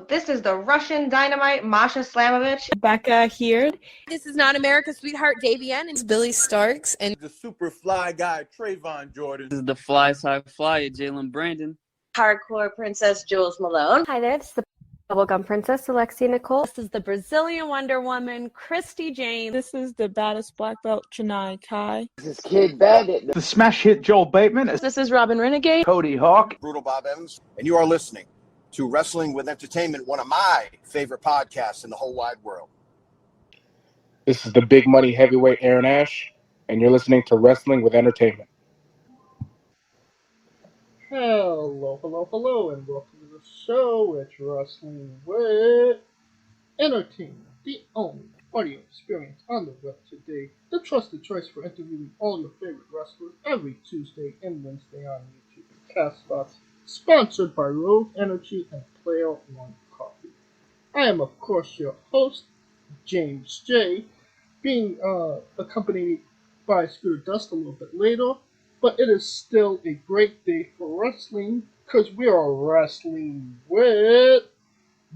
This is the Russian Dynamite, Masha Slamovich. Becca here. This is not America's Sweetheart, Davian. And It's Billy Starks. And the super fly guy, Trayvon Jordan. This is the fly side flyer, Jalen Brandon. Hardcore Princess, Jules Malone. Hi there, this is the Bubblegum Princess, Alexia Nicole. This is the Brazilian Wonder Woman, Christy Jane. This is the baddest black belt, Chennai Kai. This is Kid Bandit. The smash hit Joel Bateman. This is Robin Renegade. Cody Hawk. Brutal Bob Evans. And you are listening to Wrestling with Entertainment, one of my favorite podcasts in the whole wide world. This is the big money heavyweight Eran Ashe, and you're listening to Wrestling with Entertainment. Hello, and welcome to the show. It's Wrestling with Entertainment, the only audio experience on the web today, the trusted choice for interviewing all your favorite wrestlers every Tuesday and Wednesday on YouTube and CastBox, sponsored by Rogue Energy and Player One Coffee. I am, of course, your host, James J., being accompanied by Scooter Dust a little bit later. But it is still a great day for wrestling, because we are wrestling with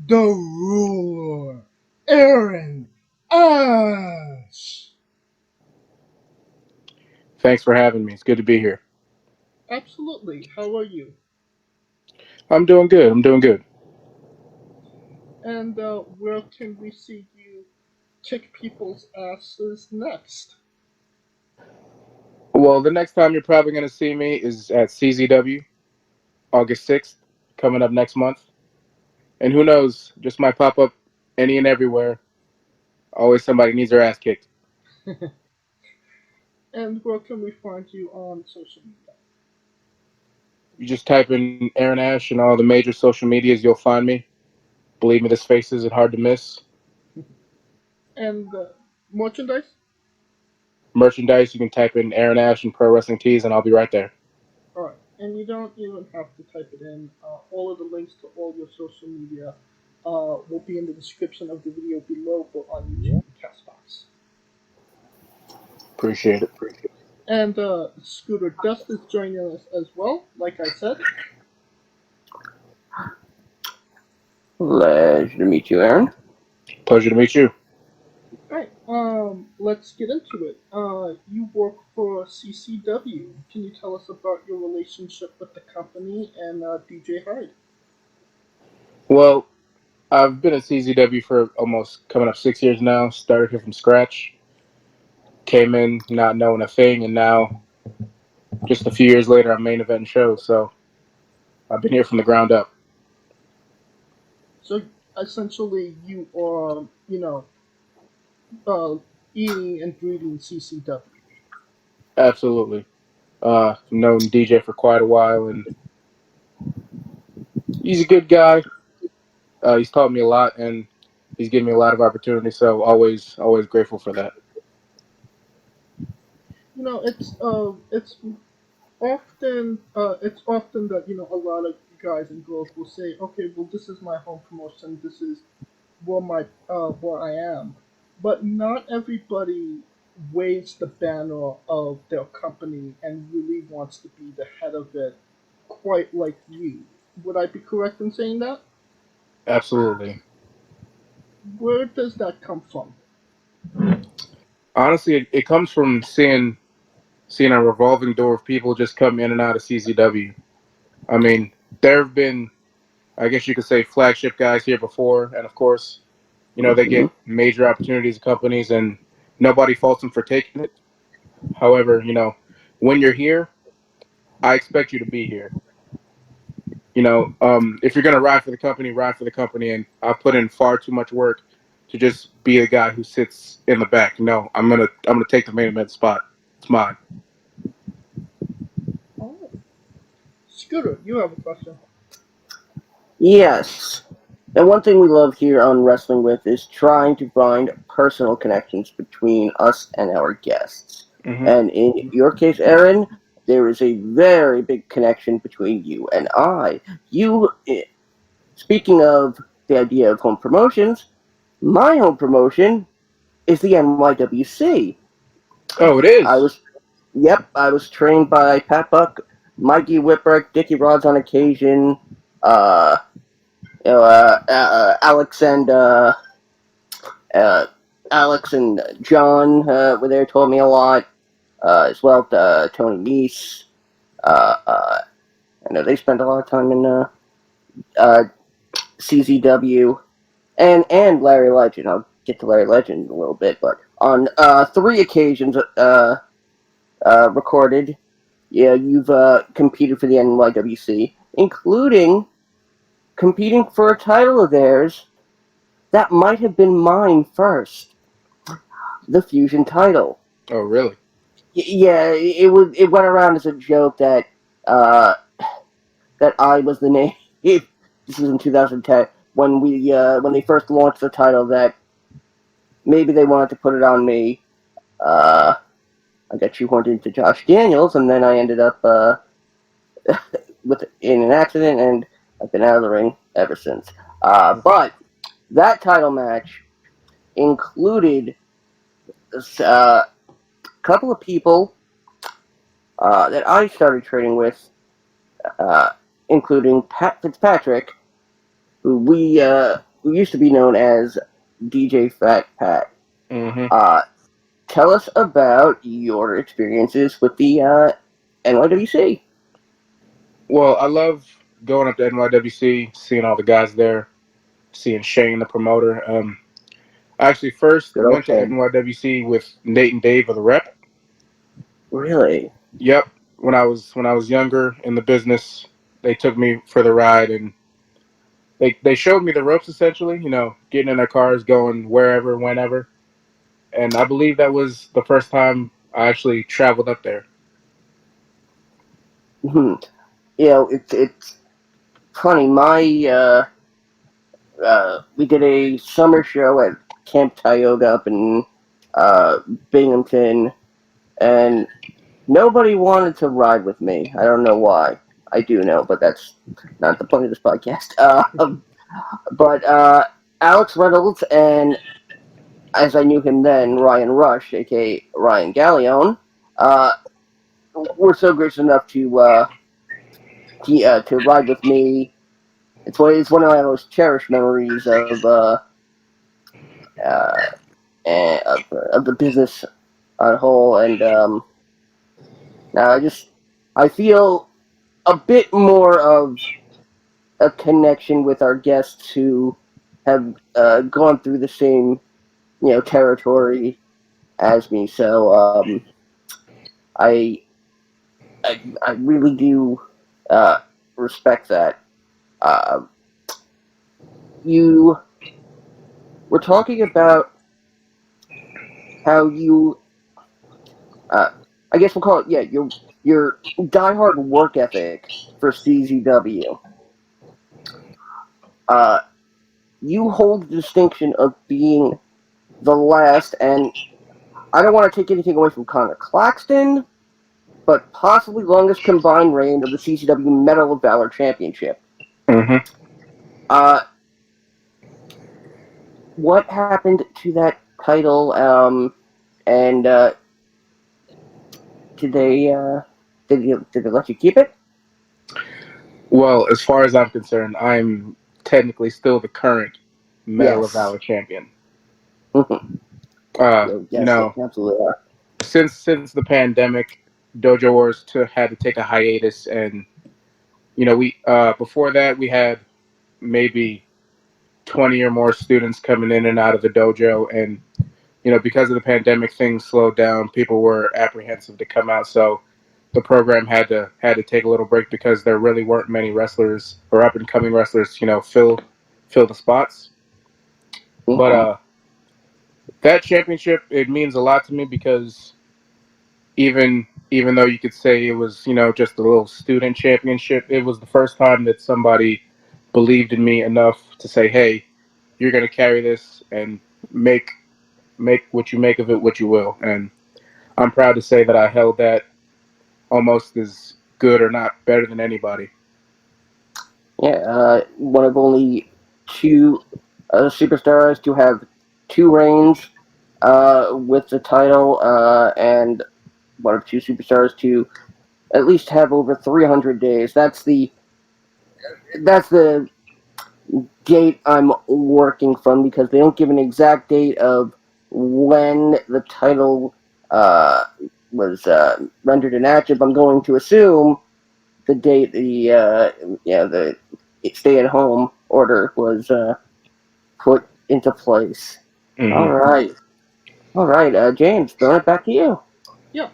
the ruler, Eran Ashe. Thanks for having me. It's good to be here. Absolutely. How are you? I'm doing good. And where can we see you kick people's asses next? Well, the next time you're probably going to see me is at CZW, August 6th, coming up next month. And who knows, just might pop up any and everywhere. Always somebody needs their ass kicked. And where can we find you on social media? You just type in Eran Ashe and all the major social medias, you'll find me. Believe me, this face isn't hard to miss. And merchandise? Merchandise, you can type in Eran Ashe and Pro Wrestling Tees, and I'll be right there. Alright, and you don't even have to type it in. All of the links to all your social media will be in the description of the video below or on YouTube and CastBox. Appreciate it. And Scooter Dust is joining us as well, like I said. Pleasure to meet you, Eran. Pleasure to meet you. Alright, let's get into it. You work for CCW. Can you tell us about your relationship with the company and DJ Hyde? Well, I've been at CZW for almost coming up 6 years now. Started here from scratch. Came in not knowing a thing, and now, just a few years later, I'm main eventing shows. So I've been here from the ground up. So essentially, you are, eating and breathing CCW. Absolutely. Known DJ for quite a while, and he's a good guy. He's taught me a lot, and he's given me a lot of opportunities. So always grateful for that. It's often that a lot of guys and girls will say, okay, well, this is my home promotion. This is where I am. But not everybody waves the banner of their company and really wants to be the head of it, quite like you. Would I be correct in saying that? Absolutely. Where does that come from? Honestly, it comes from seeing a revolving door of people just come in and out of CZW. I mean, there have been, I guess you could say, flagship guys here before, and of course, they get major opportunities at companies, and nobody faults them for taking it. However, when you're here, I expect you to be here. If you're gonna ride for the company, and I've put in far too much work to just be a guy who sits in the back. No, I'm gonna take the main event spot. It's mine. Oh. Scooter, you have a question. Yes. And one thing we love here on Wrestling With is trying to find personal connections between us and our guests. Mm-hmm. And in your case, Eran, there is a very big connection between you and I. Speaking of the idea of home promotions, my home promotion is the NYWC. Oh, it is? I was trained by Pat Buck, Mikey Whipwreck, Dickie Rods on occasion, Alex and John were there, told me a lot, as well. Tony Nese. I know they spent a lot of time in CZW, and Larry Legend. I'll get to Larry Legend in a little bit, but on 3 occasions recorded, yeah, you've competed for the NYWC, including competing for a title of theirs that might have been mine first, the Fusion title. Oh, really? Yeah, it went around as a joke that that I was the name. This was in 2010 when they first launched the title, that maybe they wanted to put it on me. I got shoehorned into Josh Daniels, and then I ended up in an accident, and I've been out of the ring ever since. But that title match included a couple of people that I started training with, including Pat Fitzpatrick, who who used to be known as DJ Fat Pat. Mm-hmm. Tell us about your experiences with the NYWC. Well, I love going up to NYWC, seeing all the guys there, seeing Shane, the promoter. I actually first went to NYWC with Nate and Dave of the Rep. Really? Yep. When I was younger in the business, they took me for the ride, and they showed me the ropes, essentially. You know, getting in their cars, going wherever, whenever. And I believe that was the first time I actually traveled up there. You know, it's funny. We did a summer show at Camp Tioga up in Binghamton, and nobody wanted to ride with me. I don't know why. I do know, but that's not the point of this podcast. But Alex Reynolds and, as I knew him then, Ryan Rush, aka Ryan Gallione, were so gracious enough to ride with me. It's one of my most cherished memories of the business on whole, and now I feel a bit more of a connection with our guests who have gone through the same, territory as me. So I really do respect that. You were talking about how you, I guess we'll call it, your diehard work ethic for CZW. You hold the distinction of being the last, and I don't want to take anything away from Connor Claxton, but possibly longest combined reign of the CCW Medal of Valor Championship. Mm-hmm. What happened to that title, and did they let you keep it? Well, as far as I'm concerned, I'm technically still the current Medal of Valor champion. Mm-hmm. Yes, absolutely are. Since the pandemic, Dojo Wars had to take a hiatus, and we before that we had maybe 20 or more students coming in and out of the dojo, and because of the pandemic, things slowed down. People were apprehensive to come out, so the program had to take a little break because there really weren't many wrestlers or up and coming wrestlers, fill the spots. Mm-hmm. But that championship, it means a lot to me because even though you could say it was just a little student championship, it was the first time that somebody believed in me enough to say, hey, you're going to carry this and make what you make of it what you will. And I'm proud to say that I held that almost as good or not better than anybody. Yeah, one of only 2 superstars to have 2 reigns with the title, and one of 2 superstars to at least have over 300 days. That's the date I'm working from because they don't give an exact date of when the title was rendered inactive. I'm going to assume the date the stay-at-home order was put into place. Mm-hmm. All right, James, throwing it back to you. Yeah.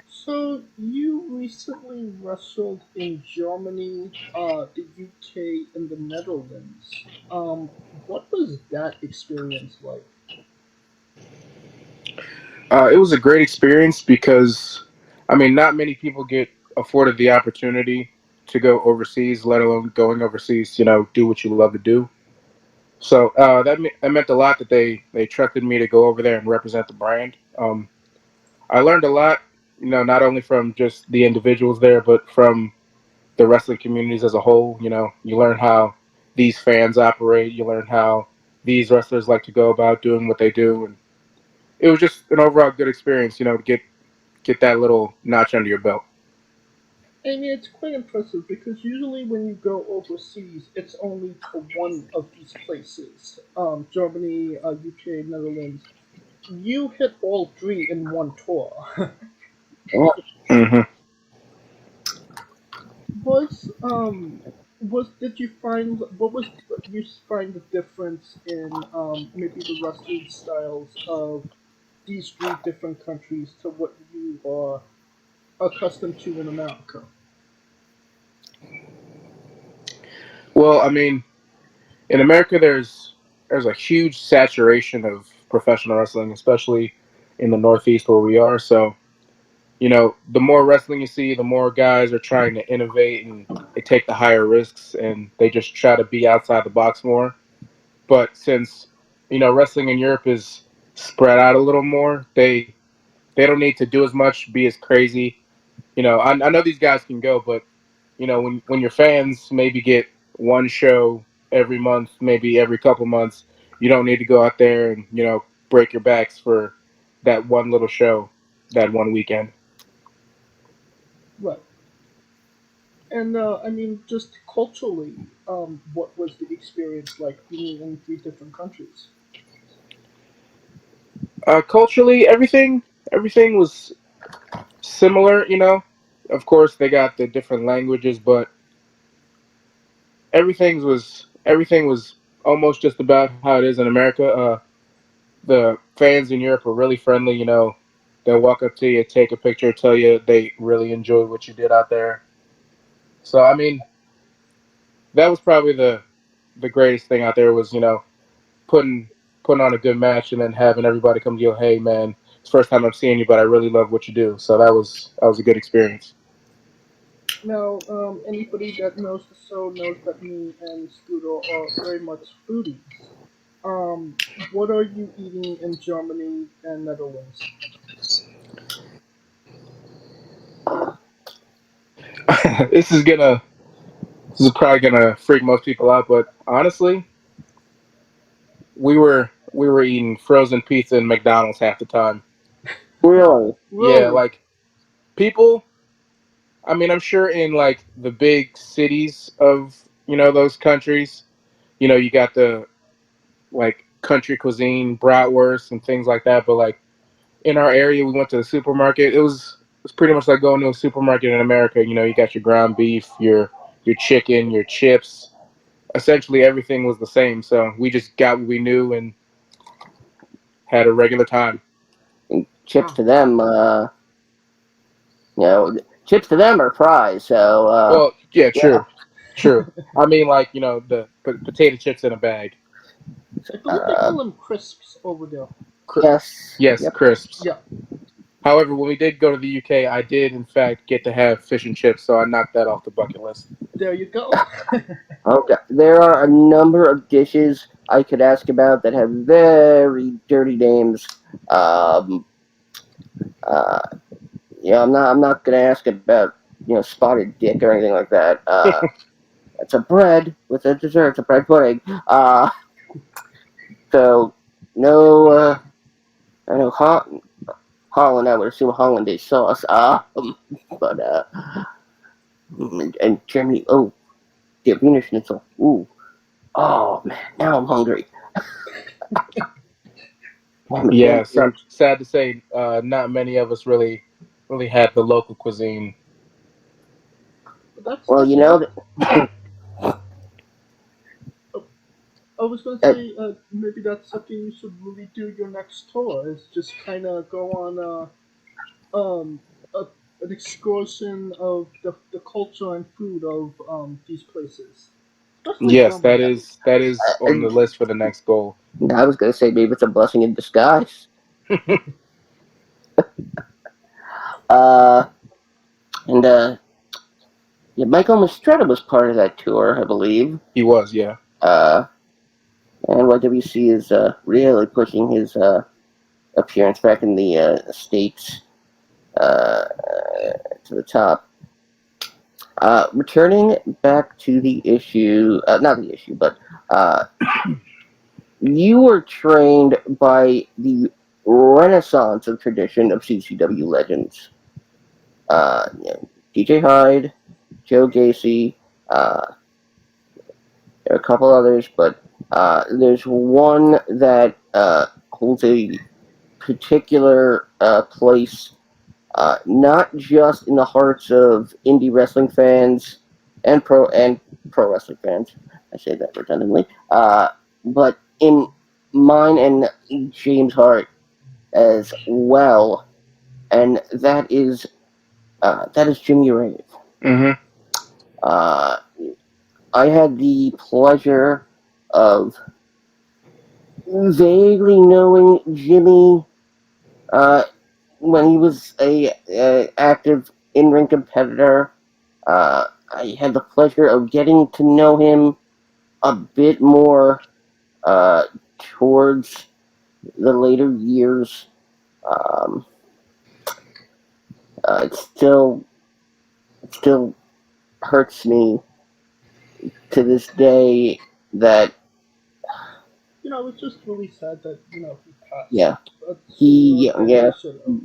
So you recently wrestled in Germany, the UK, and the Netherlands. What was that experience like? It was a great experience because, I mean, not many people get afforded the opportunity to go overseas, let alone going overseas, do what you love to do. So that meant a lot that they trusted me to go over there and represent the brand. I learned a lot, not only from just the individuals there, but from the wrestling communities as a whole. You learn how these fans operate. You learn how these wrestlers like to go about doing what they do, and it was just an overall good experience. To get that little notch under your belt. I mean, it's quite impressive because usually when you go overseas, it's only to one of these places. Germany, UK, Netherlands. You hit all three in one tour. Mm-hmm. was did you find what was you find the difference in maybe the wrestling styles of these three different countries to what you are accustomed to in America? Well, I mean, in America, there's a huge saturation of professional wrestling, especially in the Northeast where we are. So, the more wrestling you see, the more guys are trying to innovate and they take the higher risks and they just try to be outside the box more. But since wrestling in Europe is spread out a little more, they don't need to do as much, be as crazy. I know these guys can go, but when your fans maybe get one show every month, maybe every couple months, you don't need to go out there and break your backs for that one little show, that one weekend. Right. And I mean, just culturally, what was the experience like being in three different countries? Culturally, everything was similar. Of course, they got the different languages, but everything was almost just about how it is in America. The fans in Europe are really friendly. They'll walk up to you, take a picture, tell you they really enjoyed what you did out there. So I mean, that was probably the greatest thing out there was putting putting on a good match and then having everybody come to you, hey man, it's the first time I'm seeing you, but I really love what you do. So that was a good experience. Now, anybody that knows the show knows that me and Scooter are very much foodies. What are you eating in Germany and Netherlands? this is gonna this is probably gonna freak most people out, but honestly, we were eating frozen pizza in McDonald's half the time. Really? Yeah, Really? like people. I mean, I'm sure in like the big cities of those countries, you got the like country cuisine, bratwurst, and things like that. But like in our area, we went to the supermarket. It was pretty much like going to a supermarket in America. You got your ground beef, your chicken, your chips. Essentially, everything was the same. So we just got what we knew and had a regular time. Chips to them, chips to them are fries. So, Well, yeah, yeah. true. I mean, like the potato chips in a bag. I believe they call them crisps over there. Yes. Yes, Yep. crisps. Yeah, However, when we did go to the UK, I did in fact get to have fish and chips, so I knocked that off the bucket list. there you go. Okay. There are a number of dishes I could ask about that have very dirty names. Um, uh, I'm not gonna ask about spotted dick or anything like that. It's a bread with a dessert. It's a bread pudding. So no. I know Holland. I would assume hollandaise sauce. But and Germany. Oh, the Wiener Schnitzel. Ooh. Oh man, now I'm hungry. Yeah, sad to say, not many of us really had the local cuisine. Well, you know, I was going to say maybe that's something you should really do your next tour. Is just kind of go on an excursion of the culture and food of these places. Especially Yes, Germany. that is on the list for the next goal. I was gonna say maybe it's a blessing in disguise. And yeah, Michael Mistretta was part of that tour, I believe. He was, yeah. NYWC is really pushing his appearance back in the States to the top. Returning back to the issue, not the issue, but you were trained by the renaissance of tradition of CCW legends. DJ Hyde, Joe Gacy, there are a couple others, but there's one that holds a particular place, not just in the hearts of indie wrestling fans and pro wrestling fans. I say that redundantly, but in mine and James' heart as well, and that is Jimmy Rave. Mm-hmm. I had the pleasure of vaguely knowing Jimmy when he was a active in-ring competitor. I had the pleasure of getting to know him a bit more towards the later years. It still hurts me to this day that It's just really sad that he passed. yeah But he yeah should have.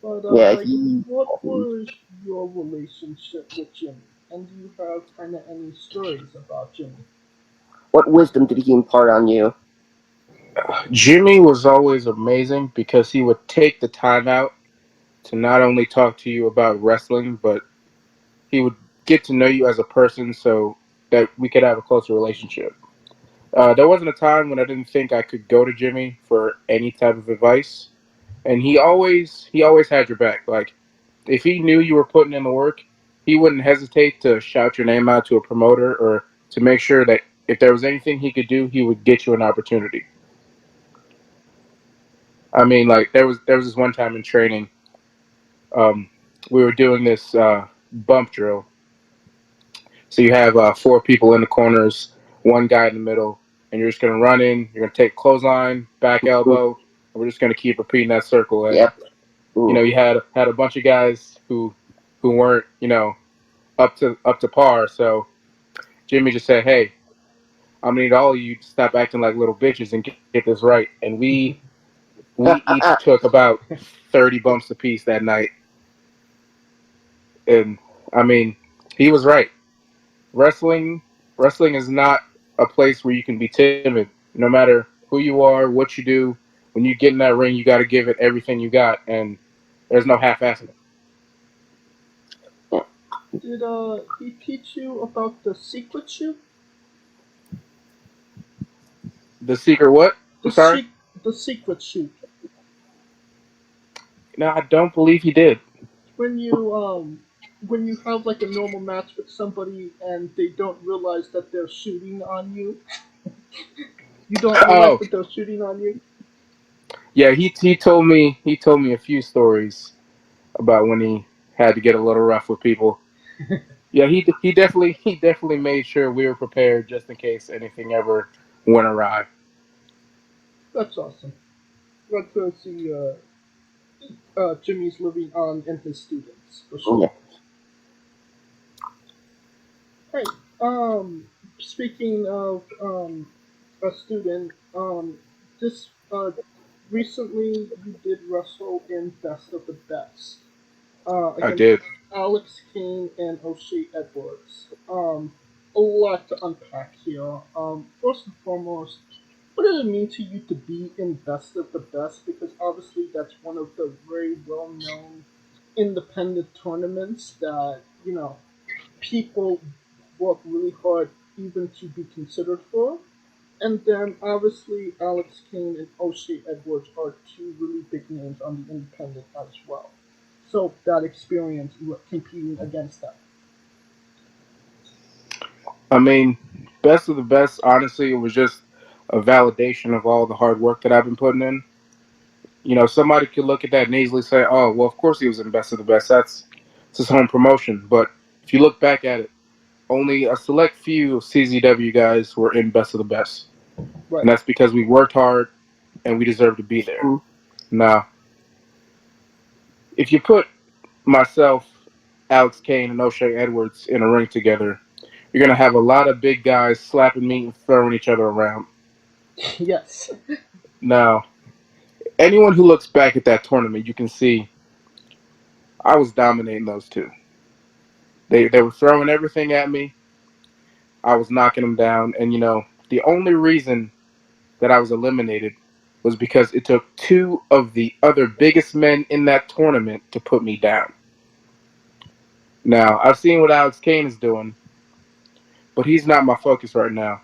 But yeah like, he what was your relationship with Jimmy? And do you have kind of any stories about Jimmy? what wisdom did he impart on you? Jimmy was always amazing because he would take the time out to not only talk to you about wrestling, but he would get to know you as a person so that we could have a closer relationship. There wasn't a time when I didn't think I could go to Jimmy for any type of advice, and he always had your back. Like, if he knew you were putting in the work, he wouldn't hesitate to shout your name out to a promoter or to make sure that if there was anything he could do, he would get you an opportunity. I mean, like there was this one time in training, we were doing this bump drill. So you have 4 people in the corners, 1 guy in the middle, and you're just gonna run in. You're gonna take clothesline, back elbow, and we're just gonna keep repeating that circle. And Yep. you had a bunch of guys who weren't up to par. So Jimmy just said, "Hey, I'm gonna need all of you to stop acting like little bitches and get this right." And we each took about 30 bumps apiece that night. And I mean, he was right. Wrestling is not a place where you can be timid. No matter who you are, what you do, when you get in that ring, you got to give it everything you got, and there's no half-assing it. Did he teach you about the secret shoot? The secret what? I'm sorry? The secret shoot. No, I don't believe he did. When you have like a normal match with somebody and they don't realize that they're shooting on you. You don't realize that they're shooting on you. Yeah, he told me a few stories about when he had to get a little rough with people. Yeah, he definitely made sure we were prepared just in case anything ever went awry. That's awesome. Glad to see Jimmy's living on in his students for sure. Yeah. Hey, speaking of a student, this recently you did wrestle in Best of the Best. I did. Alex Kane and O'Shea Edwards. a lot to unpack here. First and foremost, what did it mean to you to be in Best of the Best? Because obviously that's one of the very well known independent tournaments that, people work really hard even to be considered for. And then obviously Alex Kane and O'Shea Edwards are two really big names on the independent as well. So that experience competing against them. I mean, best of the best, honestly, it was just a validation of all the hard work that I've been putting in. Somebody could look at that and easily say, oh, well, of course he was in best of the best. It's his home promotion. But if you look back at it, only a select few of CZW guys were in best of the best. Right. And that's because we worked hard and we deserve to be there. Now, if you put myself, Alex Kane, and O'Shea Edwards in a ring together, you're going to have a lot of big guys slapping me and throwing each other around. Yes. Now, anyone who looks back at that tournament, you can see I was dominating those two. They were throwing everything at me. I was knocking them down. And, the only reason that I was eliminated was because it took two of the other biggest men in that tournament to put me down. Now, I've seen what Alex Kane is doing, but he's not my focus right now.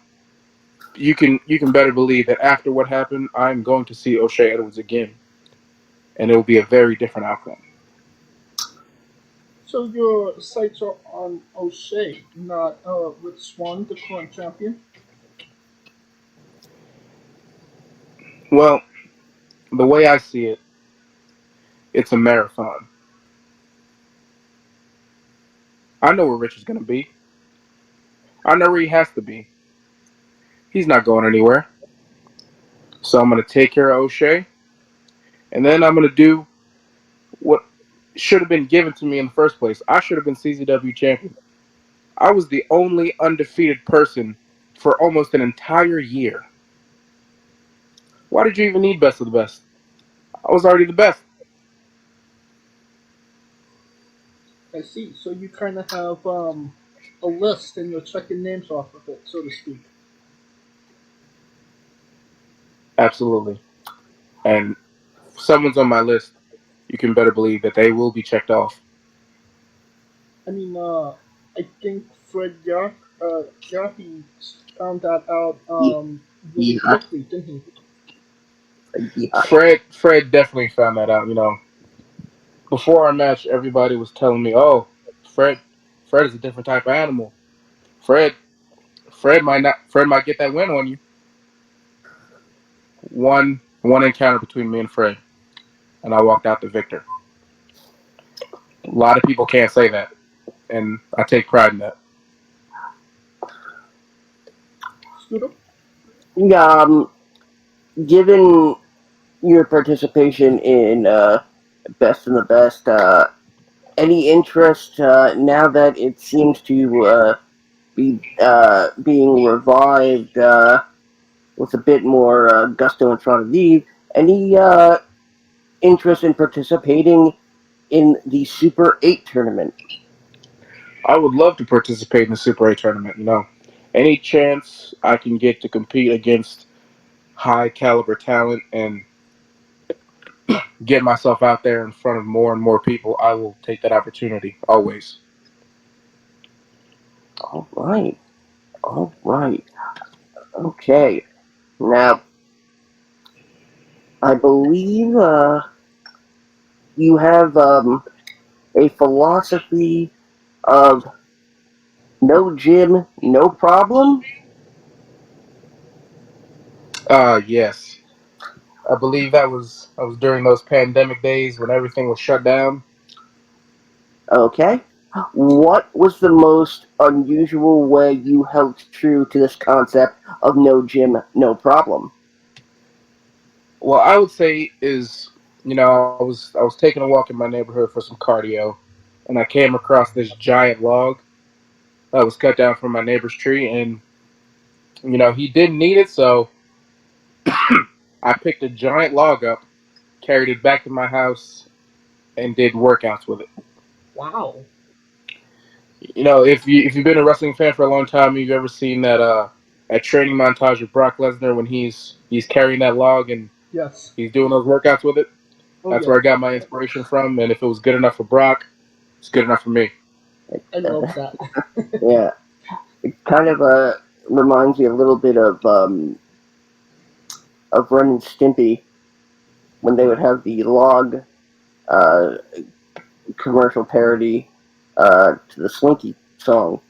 You can better believe that after what happened, I'm going to see O'Shea Edwards again, and it will be a very different outcome. So your sights are on O'Shea, not Rick Swan, the current champion? Well, the way I see it, it's a marathon. I know where Rich is going to be. I know where he has to be. He's not going anywhere. So I'm going to take care of O'Shea, and then I'm going to do what should have been given to me in the first place. I should have been CZW champion. I was the only undefeated person for almost an entire year. Why did you even need best of the best? I was already the best. I see. So you kind of have a list and you're checking names off of it, so to speak. Absolutely. And if someone's on my list, you can better believe that they will be checked off. I mean, I think Fred Yahi found that out really quickly, didn't he? Fred definitely found that out. Before our match, everybody was telling me, "Oh, Fred is a different type of animal. Fred might get that win on you." One encounter between me and Fred, and I walked out the victor. A lot of people can't say that, and I take pride in that. Given your participation in Best in the Best, any interest now that it seems to be being revived with a bit more gusto in front of these? Any interest in participating in the Super 8 tournament? I would love to participate in the Super 8 tournament. Any chance I can get to compete against high caliber talent and get myself out there in front of more and more people, I will take that opportunity, always. All right. Okay. Now, I believe you have a philosophy of no gym, no problem? Yes. I believe that was during those pandemic days when everything was shut down. Okay. What was the most unusual way you held true to this concept of no gym, no problem? Well, I would say is, I was taking a walk in my neighborhood for some cardio, and I came across this giant log that was cut down from my neighbor's tree, and he didn't need it, so I picked a giant log up, carried it back to my house, and did workouts with it. Wow. You know, if you've been a wrestling fan for a long time, you've ever seen that training montage of Brock Lesnar when he's carrying that log and Yes. he's doing those workouts with it. Oh, That's yeah. where I got my inspiration from. And if it was good enough for Brock, it's good enough for me. I love that. Yeah, it kind of reminds me a little bit of Ren and Stimpy when they would have the log uh, commercial parody to the Slinky song.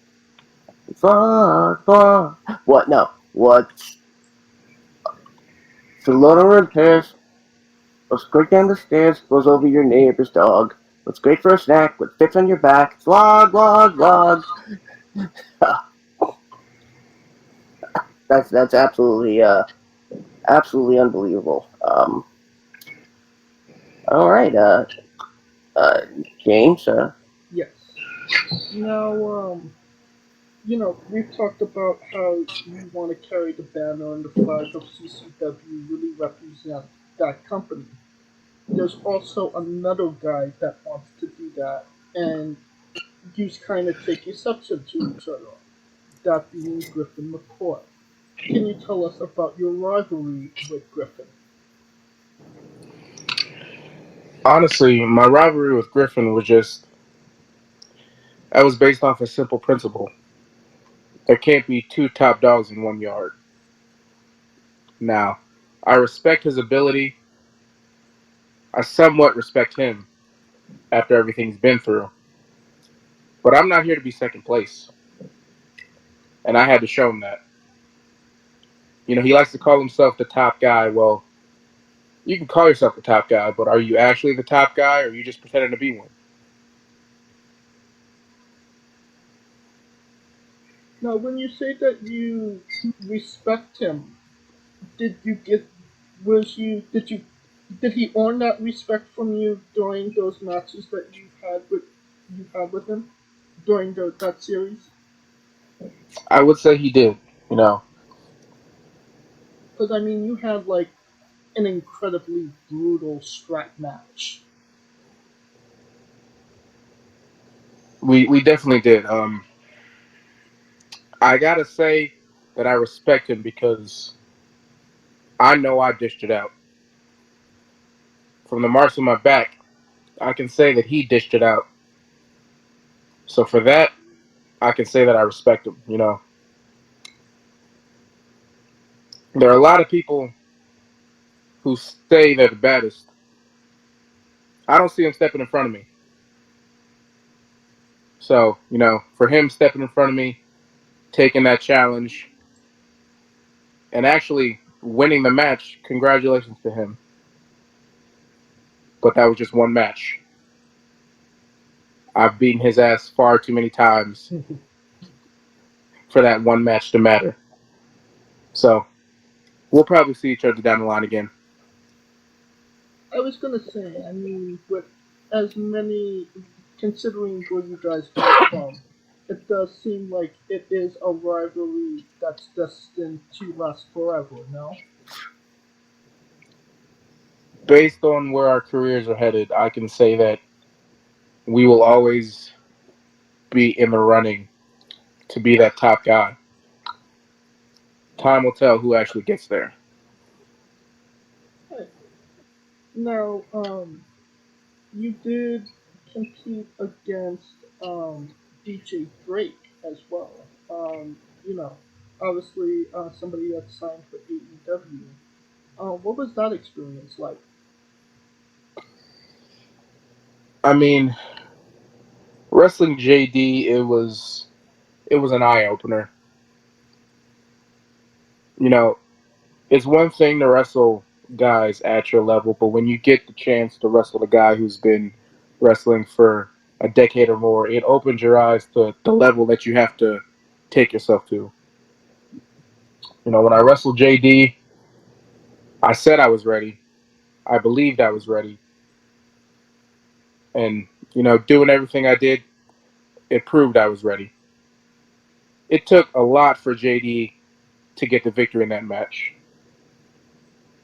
What? No. What's the load on repairs? Goes quick down the stairs, goes over your neighbor's dog. What's great for a snack? What fits on your back? It's log, log, log. That's absolutely unbelievable. All right, James. Yes. Now, we've talked about how you want to carry the banner and the flag of CCW, really represent that company. There's also another guy that wants to do that, and you kind of take exception to each other. That being Griffin McCoy. Can you tell us about your rivalry with Griffin? Honestly, my rivalry with Griffin was based off a simple principle. There can't be two top dogs in one yard. Now, I respect his ability. I somewhat respect him after everything he's been through. But I'm not here to be second place. And I had to show him that. You know, he likes to call himself the top guy. Well, you can call yourself the top guy, but are you actually the top guy or are you just pretending to be one? Now, when you say that you respect him, did you get was you did he earn that respect from you during those matches that you had with him during that series? I would say he did, you know. Because I mean, you had like an incredibly brutal strap match. We definitely did. I gotta say that I respect him because I know I dished it out. From the marks on my back, I can say that he dished it out. So for that, I can say that I respect him, you know. There are a lot of people who say they're the baddest. I don't see him stepping in front of me. So, you know, for him stepping in front of me, taking that challenge, and actually winning the match, congratulations to him. But that was just one match. I've beaten his ass far too many times for that one match to matter. So, we'll probably see each other down the line again. I was gonna say, I mean, with as many, considering where you guys come from, it does seem like it is a rivalry that's destined to last forever, no? Based on where our careers are headed, I can say that we will always be in the running to be that top guy. Time will tell who actually gets there. Right. Now, you did compete against DJ Drake as well. You know, obviously somebody that signed for AEW. What was that experience like? I mean, wrestling JD, it was an eye opener. You know, it's one thing to wrestle guys at your level, but when you get the chance to wrestle a guy who's been wrestling for a decade or more, it opens your eyes to the level that you have to take yourself to. You know, when I wrestled JD, I said I was ready. I believed I was ready. And, you know, doing everything I did, it proved I was ready. It took a lot for JD to get the victory in that match.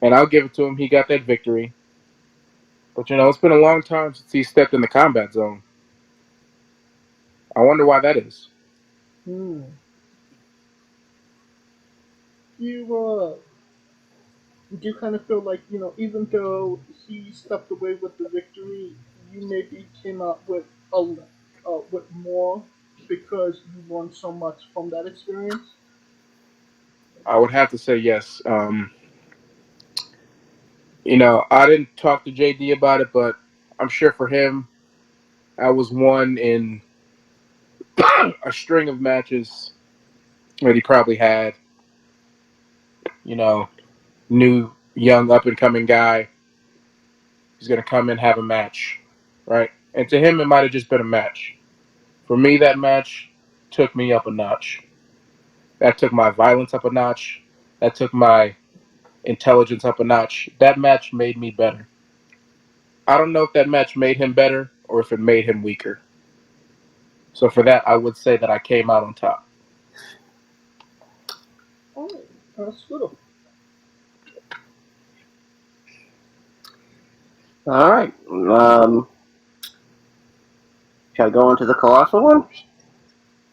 And I'll give it to him. He got that victory. But, you know, it's been a long time since he stepped in the combat zone. I wonder why that is. Do you kind of feel like, even though he stepped away with the victory, you maybe came out with with more because you won so much from that experience? I would have to say yes. I didn't talk to JD about it, but I'm sure for him, I was one in a string of matches that he probably had. New, young, up and coming guy. He's going to come and have a match, right? And to him, it might have just been a match. For me, that match took me up a notch. That took my violence up a notch. That took my intelligence up a notch. That match made me better. I don't know if that match made him better or if it made him weaker. So for that, I would say that I came out on top. Oh, that's good. All right. Shall I go on to the Colossal one?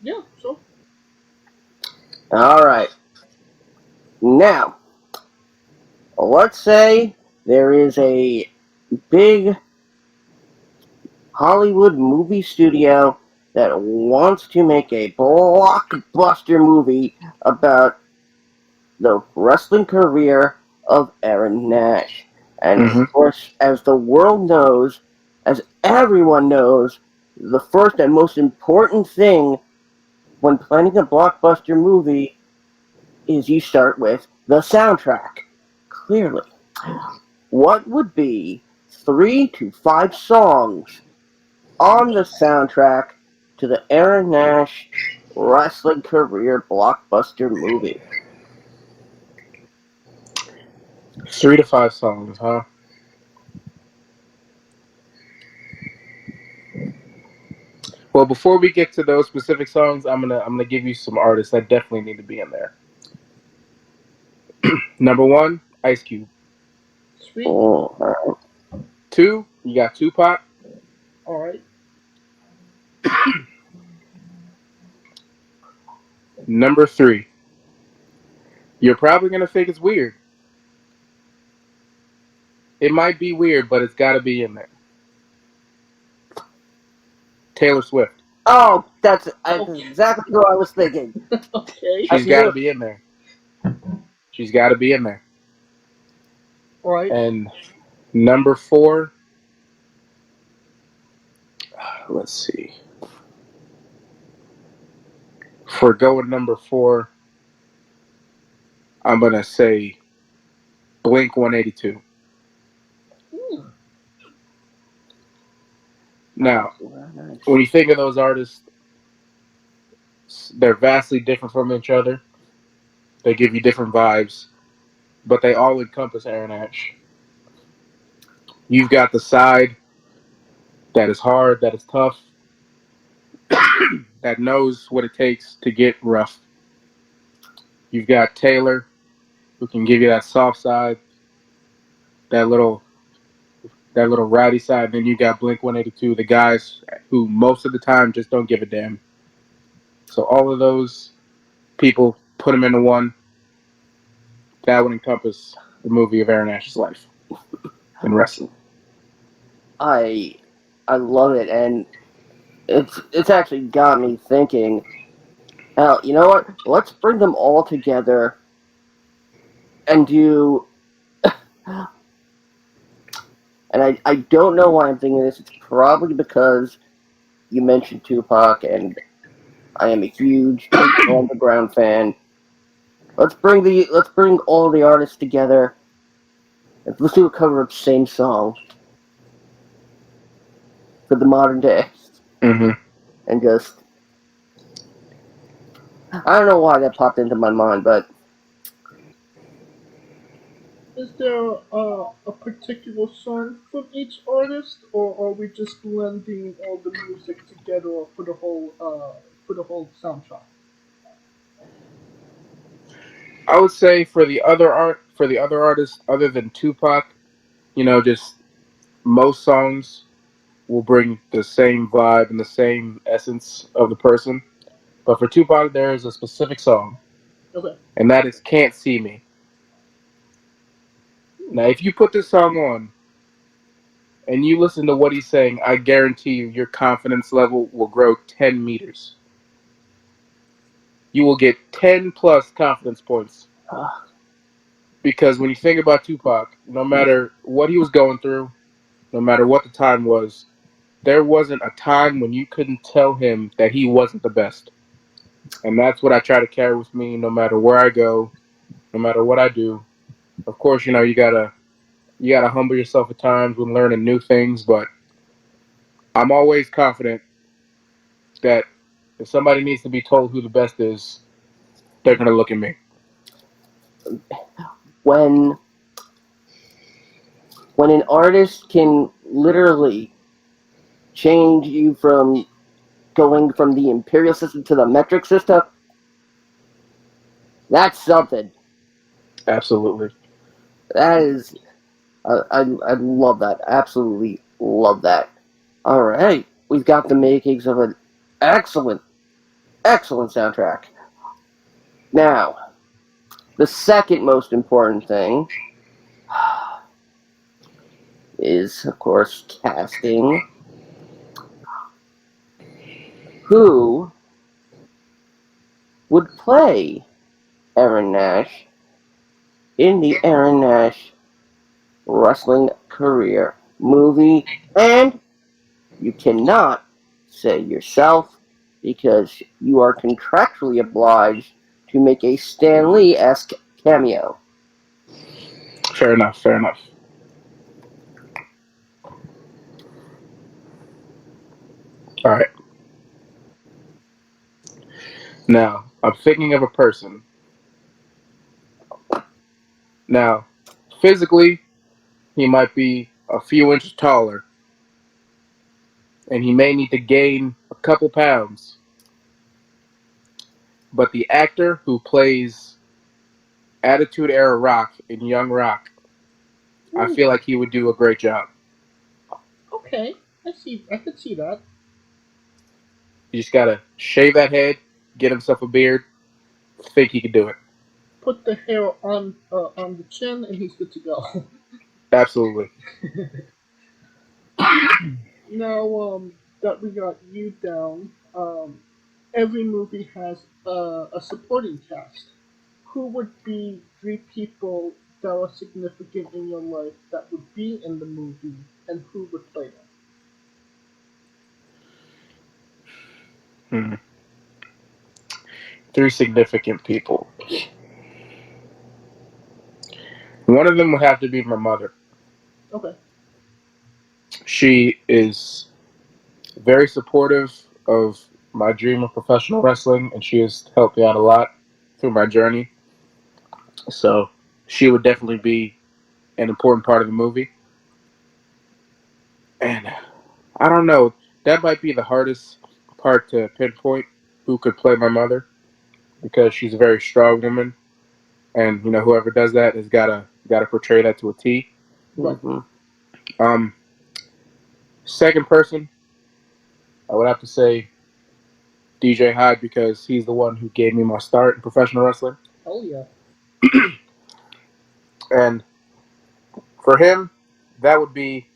Yeah, so. All right. Now, let's say there is a big Hollywood movie studio that wants to make a blockbuster movie about the wrestling career of Eran Ashe. And of course, as the world knows, as everyone knows, the first and most important thing when planning a blockbuster movie is you start with the soundtrack. Clearly. What would be 3 to 5 songs on the soundtrack to the Eran Ashe wrestling career blockbuster movie? 3 to 5 songs, huh? Well, before we get to those specific songs, I'm gonna give you some artists that definitely need to be in there. Number 1, Ice Cube. Sweet. Oh, all right. 2, you got Tupac. All right. Number 3, you're probably gonna think it's weird. It might be weird, but it's got to be in there. Taylor Swift. Oh, that's exactly what I was thinking. Okay. She's got to be in there. She's got to be in there. All right. And number 4, let's see. For going number 4, I'm going to say Blink 182. Now, when you think of those artists, they're vastly different from each other. They give you different vibes, but they all encompass Eran Ashe. You've got the side that is hard, that is tough, that knows what it takes to get rough. You've got Taylor, who can give you that soft side, that little rowdy side. Then you got Blink 182, the guys who most of the time just don't give a damn. So all of those people, put them into one. That would encompass the movie of Eran Ashe's life in wrestling. I love it, and it's actually got me thinking. Hell, you know what? Let's bring them all together and do. And I don't know why I'm thinking this. It's probably because you mentioned Tupac, and I am a huge Underground fan. Let's bring all the artists together. And let's do a cover of the same song for the modern day. Mm-hmm. And just, I don't know why that popped into my mind, but is there a particular song from each artist, or are we just blending all the music together for the whole soundtrack? I would say for the other artists, other than Tupac, just most songs will bring the same vibe and the same essence of the person. But for Tupac, there is a specific song, Okay. and that is "Can't See Me." Now, if you put this song on and you listen to what he's saying, I guarantee you your confidence level will grow 10 meters. You will get 10 plus confidence points. Because when you think about Tupac, no matter what he was going through, no matter what the time was, there wasn't a time when you couldn't tell him that he wasn't the best. And that's what I try to carry with me no matter where I go, no matter what I do. Of course, you gotta humble yourself at times when learning new things, but I'm always confident that if somebody needs to be told who the best is, they're gonna look at me. When an artist can literally change you from going from the imperial system to the metric system, that's something. Absolutely. That is, I love that. Absolutely love that. All right, we've got the makings of an excellent soundtrack. Now, the second most important thing is, of course, casting. Who would play Eran Ashe in the Eran Ashe wrestling career movie? And you cannot say yourself because you are contractually obliged to make a Stan Lee-esque cameo. Fair enough. All right. Now, I'm thinking of a person. Now, physically, he might be a few inches taller, and he may need to gain a couple pounds. But the actor who plays Attitude Era Rock in Young Rock, I feel like he would do a great job. Okay, I could see that. You just gotta shave that head, get himself a beard. Think he could do it. Put the hair on the chin, and he's good to go. Absolutely. Now, that we got you down, every movie has a supporting cast. Who would be 3 people that are significant in your life that would be in the movie, and who would play them? 3 significant people. One of them would have to be my mother. Okay. She is very supportive of my dream of professional wrestling, and she has helped me out a lot through my journey. So she would definitely be an important part of the movie. And I don't know, that might be the hardest part to pinpoint who could play my mother, because she's a very strong woman, and whoever does that has gotta portray that to a T. Mm-hmm. Second person, I would have to say DJ Hyde, because he's the one who gave me my start in professional wrestling. Oh yeah. And for him, that would be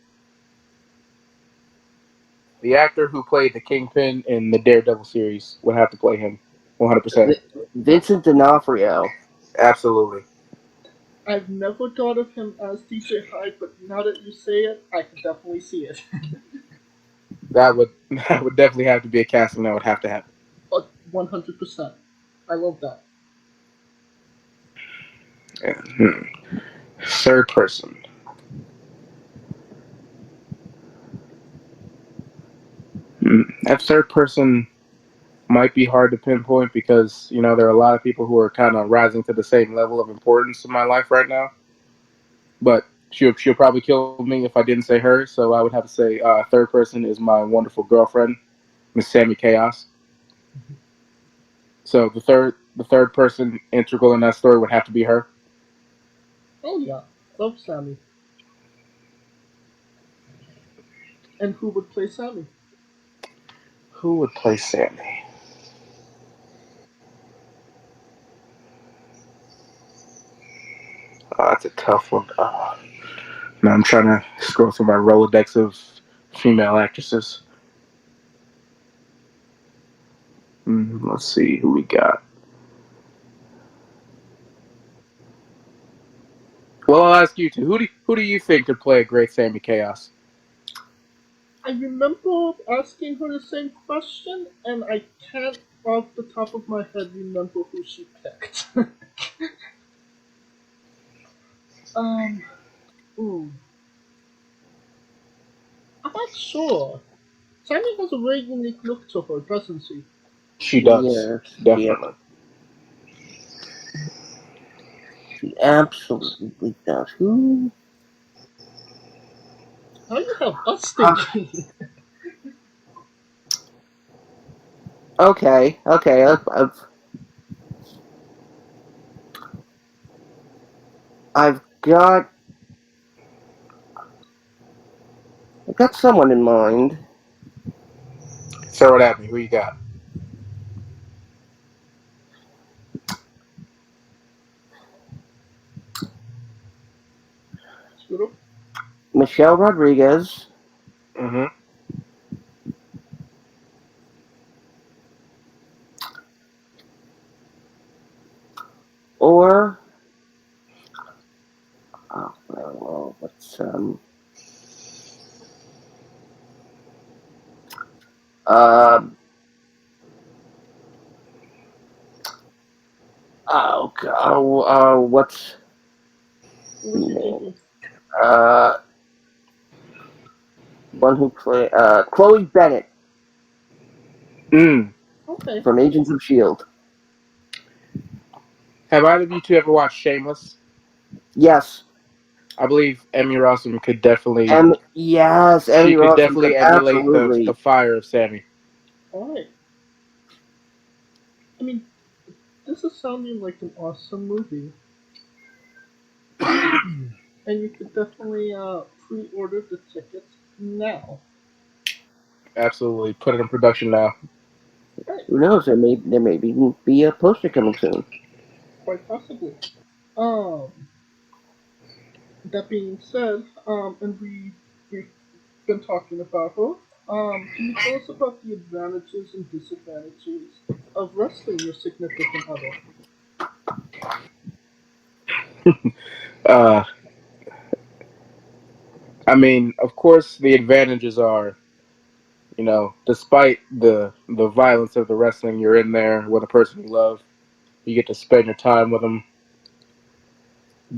the actor who played the Kingpin in the Daredevil series. Would have to play him 100%. Vincent D'Onofrio. Absolutely. I've never thought of him as DJ Hyde, but now that you say it, I can definitely see it. That would definitely have to be a casting that would have to happen. 100%. I love that. Third person. That third person might be hard to pinpoint, because there are a lot of people who are kind of rising to the same level of importance in my life right now. But she'll probably kill me if I didn't say her. So I would have to say third person is my wonderful girlfriend, Miss Sammi Chaos. So the third person integral in that story would have to be her. Oh yeah, love Sammy. And who would play Sammi? Who would play Sammi? Oh, that's a tough one. Now I'm trying to scroll through my Rolodex of female actresses. Let's see who we got. Well, I'll ask you two. Who do you think could play a great Sammi Chaos? I remember asking her the same question, and I can't, off the top of my head, remember who she picked. Ooh. I'm not sure. Sammi has a very unique look to her, doesn't she? She does. Yes, Definitely. she absolutely does. Who? Now you have us thinking. Okay. I've got someone in mind. Throw it at me. Who you got? Michelle Rodriguez. Mm-hmm. Or what's what's one who play Chloe Bennett Okay. from Agents of S.H.I.E.L.D. Have either of you two ever watched Shameless? Yes. I believe Emmy Rossum could definitely. Yes, Emmy she could Rossum definitely could emulate absolutely. the fire of Sammi. Alright. I mean, this is sounding like an awesome movie. And you could definitely pre-order the tickets now. Absolutely. Put it in production now. Right. Who knows? There may be a poster coming soon. Quite possibly. That being said, and we've been talking about her. Can you tell us about the advantages and disadvantages of wrestling your significant other? I mean, of course, the advantages are, despite the violence of the wrestling, you're in there with a person you love. You get to spend your time with them.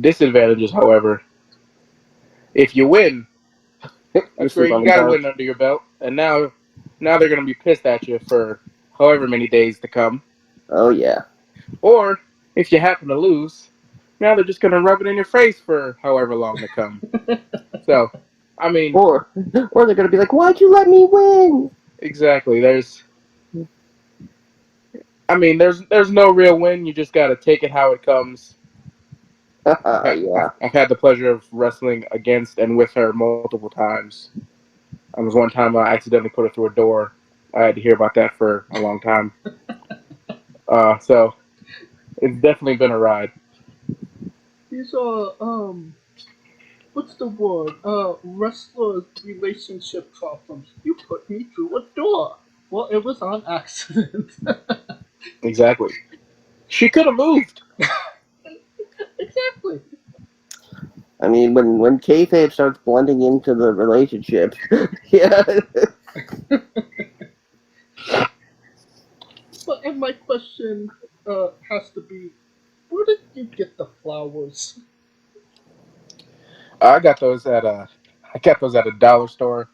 Disadvantages, however, if you win, that's great. You got to win under your belt, and now they're going to be pissed at you for however many days to come. Oh yeah. Or if you happen to lose, now they're just going to rub it in your face for however long to come. So, I mean, or they're going to be like, "Why'd you let me win?" Exactly. There's no real win. You just got to take it how it comes. Yeah. I've had the pleasure of wrestling against and with her multiple times. There was one time I accidentally put her through a door. I had to hear about that for a long time. So it's definitely been a ride. These are, what's the word? Wrestler relationship problems. You put me through a door. Well, it was on accident. Exactly. She could have moved. Exactly. I mean, when kayfabe starts blending into the relationship, yeah. But and my question has to be, where did you get the flowers? I got those at a dollar store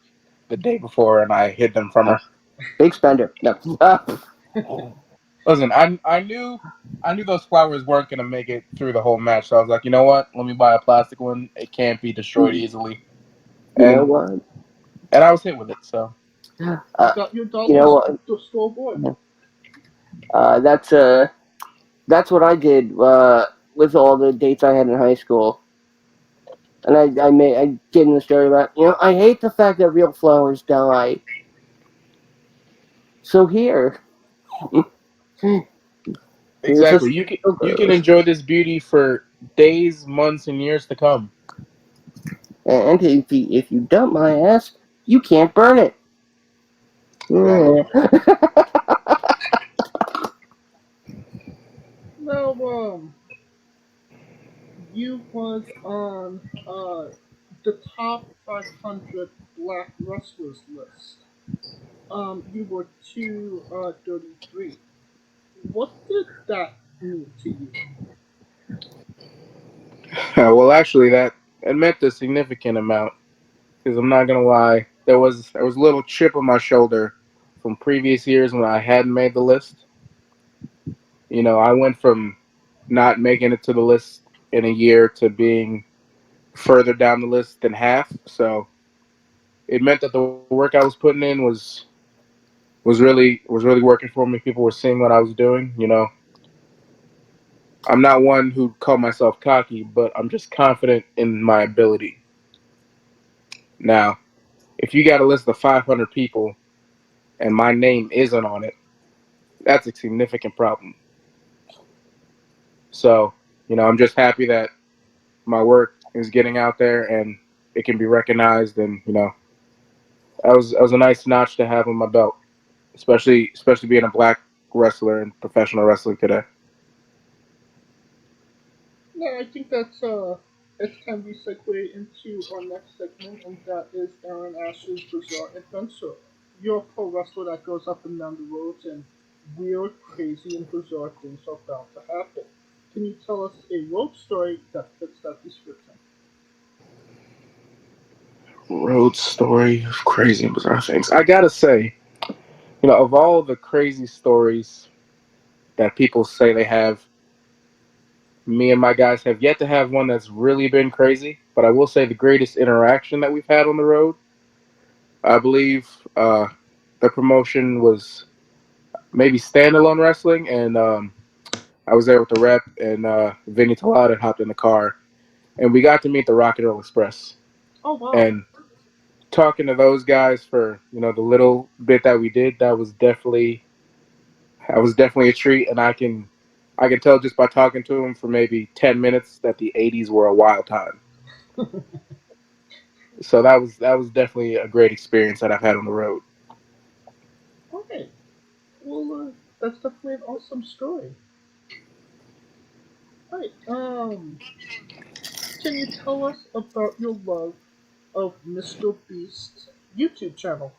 the day before, and I hid them from her. Big spender. No. Listen, I knew those flowers weren't gonna make it through the whole match, so I was like, you know what? Let me buy a plastic one. It can't be destroyed easily. You know what? And I was hit with it. So. You got your dollars. You know what? Store boy. That's what I did with all the dates I had in high school. And I get in the story about, I hate the fact that real flowers die. So here. Exactly. You can enjoy this beauty for days, months, and years to come. And if you dump my ass, you can't burn it. Exactly. Now, you was on the top 500 black wrestlers list. You were 233. What did that mean to you? Well, actually, it meant a significant amount. Because I'm not gonna lie, there was a little chip on my shoulder from previous years when I hadn't made the list. I went from not making it to the list in a year to being further down the list than half. So it meant that the work I was putting in was really working for me. People were seeing what I was doing. I'm not one who called myself cocky, but I'm just confident in my ability. Now, if you got a list of 500 people and my name isn't on it, that's a significant problem. So, I'm just happy that my work is getting out there and it can be recognized, and that was a nice notch to have on my belt, especially being a black wrestler in professional wrestling today. No, I think it's time we segue into our next segment, and that is Eran Ashe's Bizarre Adventure. You're a pro wrestler that goes up and down the roads, and weird, crazy, and bizarre things are bound to happen. Can you tell us a road story that fits that description? Road story of crazy and bizarre things. I gotta say, of all the crazy stories that people say they have, me and my guys have yet to have one that's really been crazy. But I will say the greatest interaction that we've had on the road, I believe, the promotion was maybe standalone wrestling, and I was there with the rep, and Vinny Talada hopped in the car, and we got to meet the Rock and Roll Express. Oh, wow. And talking to those guys for the little bit that we did, that was definitely a treat, and I can tell just by talking to them for maybe 10 minutes that the '80s were a wild time. So that was definitely a great experience that I've had on the road. Okay. Well, that's definitely an awesome story. Right. Can you tell us about your love of Mr. Beast's YouTube channel?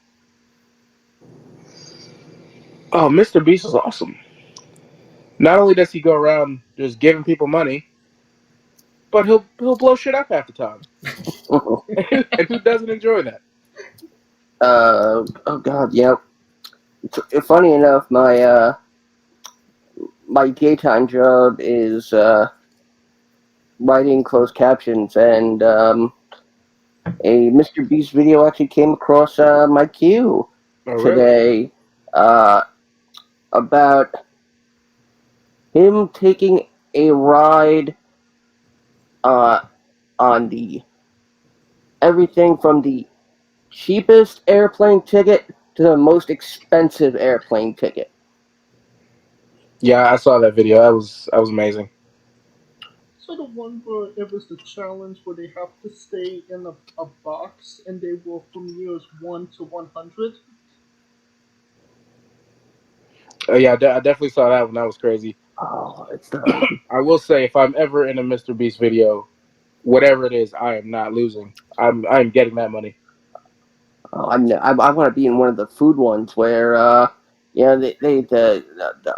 Oh, Mr. Beast is awesome. Not only does he go around just giving people money, but he'll blow shit up half the time. And who doesn't enjoy that? Oh God, yep. Funny enough, my daytime job is writing closed captions, and a Mr. Beast video actually came across my queue today about him taking a ride on the everything from the cheapest airplane ticket to the most expensive airplane ticket. Yeah, I saw that video. That was amazing. So the one where it was the challenge where they have to stay in a box and they were from years 1 to 100? Yeah, I definitely saw that one. That was crazy. Oh, it's I will say, if I'm ever in a Mr. Beast video, whatever it is, I am not losing. I'm getting that money. I want to be in one of the food ones where the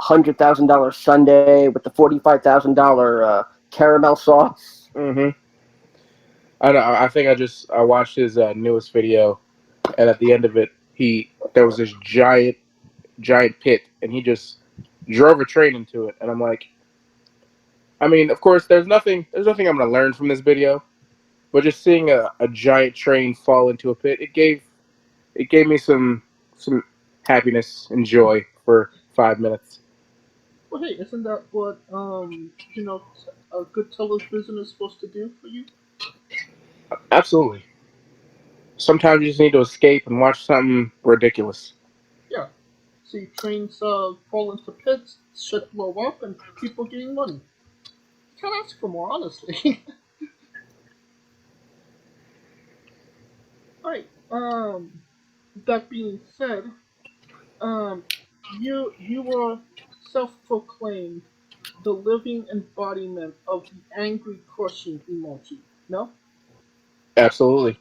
$100,000 sundae with the $45,000 caramel sauce. Mm-hmm. I know. I think I watched his newest video, and at the end of it, there was this giant pit, and he just drove a train into it, and I'm like, I mean, of course, there's nothing I'm gonna learn from this video, but just seeing a giant train fall into a pit, it gave me some happiness and joy for 5 minutes. Well, hey, isn't that what a good television is supposed to do for you? Absolutely. Sometimes you just need to escape and watch something ridiculous. Yeah. See trains fall into pits, shit blow up, and people getting money. You can't ask for more, honestly. Alright, that being said, um, you were self-proclaimed the living embodiment of the angry crushing emoji. No? Absolutely.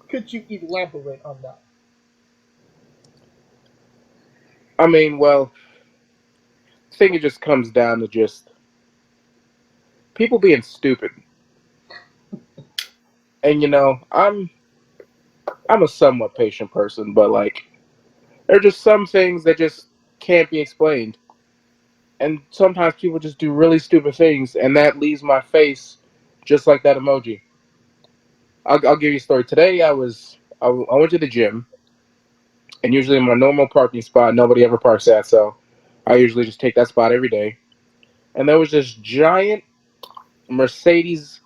Could you elaborate on that? I mean, well, I think it just comes down to just people being stupid. And I'm a somewhat patient person, but like there are just some things that just can't be explained. And sometimes people just do really stupid things, and that leaves my face just like that emoji. I'll give you a story. Today I went to the gym, and usually in my normal parking spot, nobody ever parks at, so I usually just take that spot every day. And there was this giant Mercedes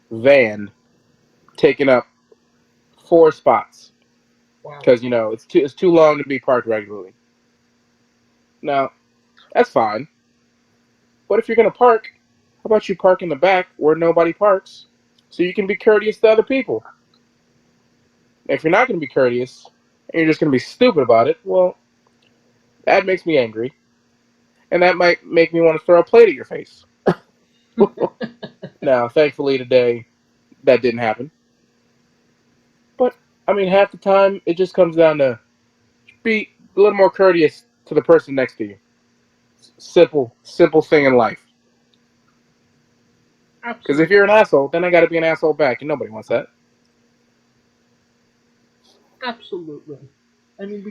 van taking up 4 spots Wow. because it's too long to be parked regularly. Now that's fine, but if you're gonna park, how about you park in the back where nobody parks, so you can be courteous to other people? If you're not gonna be courteous and you're just gonna be stupid about it, well, that makes me angry, and that might make me want to throw a plate at your face. Now, thankfully today, that didn't happen. But I mean, half the time it just comes down to be a little more courteous to the person next to you. Simple thing in life. Because if you're an asshole, then I got to be an asshole back, and nobody wants that. Absolutely. I mean,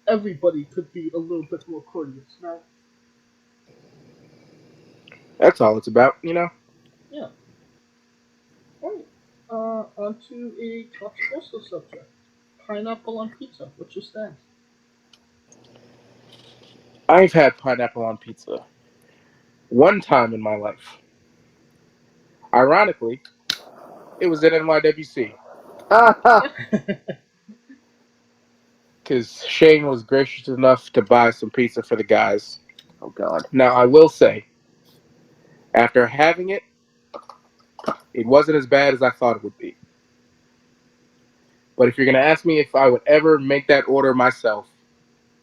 everybody could be a little bit more courteous. Now, That's all it's about, yeah. Alright. On to a controversial subject. Pineapple on pizza. What's your stance? I've had pineapple on pizza one time in my life. Ironically, it was at NYWC. Because Shane was gracious enough to buy some pizza for the guys. Oh, God. Now, I will say, after having it, it wasn't as bad as I thought it would be. But if you're going to ask me if I would ever make that order myself,